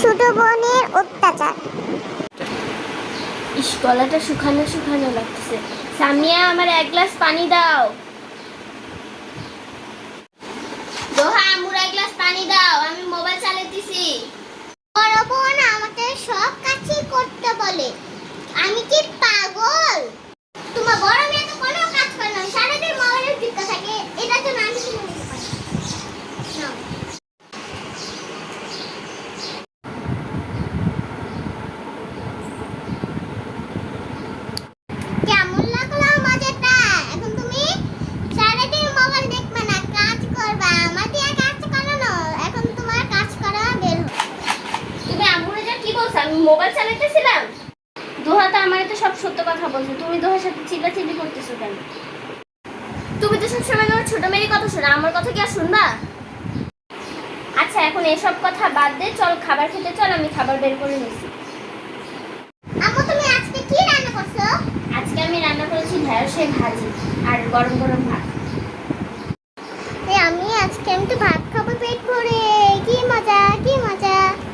ছোট বোনের অত্যাচার। ইস, গলাটা শুকানো শুকানো লাগতেছে। সামিয়া, আমার এক গ্লাস পানি দাও। দোহা, আমুর এক গ্লাস পানি দাও, আমি মোবাইল চালাতেছি। বড় বোন আমাকে সব কাজই করতে বলে, আমি কি পাগল? তোমার বড় মেয়ে তো কোনো কাজ করে না, সারাদিন মোবাইলে টিপতে থাকে। এটা তো আমি কি মনে করতে পারি না। কেমন লাগলো মজাটা? এখন তুমি সারাদিন মোবাইল দেখবে না, কাজ করবা। আমার দিয়ে কাজ করানো, এখন তোমার কাজ করা বের হবে। তুমি আমুরে যা কি বলছো? আমি মোবাইল চালাতেছিলাম। দোহা তো আমার তো সব সত্য কথা বলছে, তুমি দোহার সাথে চিল্লাচিল্লি করতেছো কেন? তুমি তো সবসময় তোমার ছোট মেয়ের কথা শোনো, আমার কথা কি আর শুনবা? আচ্ছা, এখন এসব কথা বাদ দে, চল খাবার খেতে চল, আমি খাবার বের করে নিছি। আম্মু তুমি আজকে কি রান্না করছো? আজকে আমি রান্না করেছি ঢেঁড়সের ভাজি আর গরম গরম ভাত।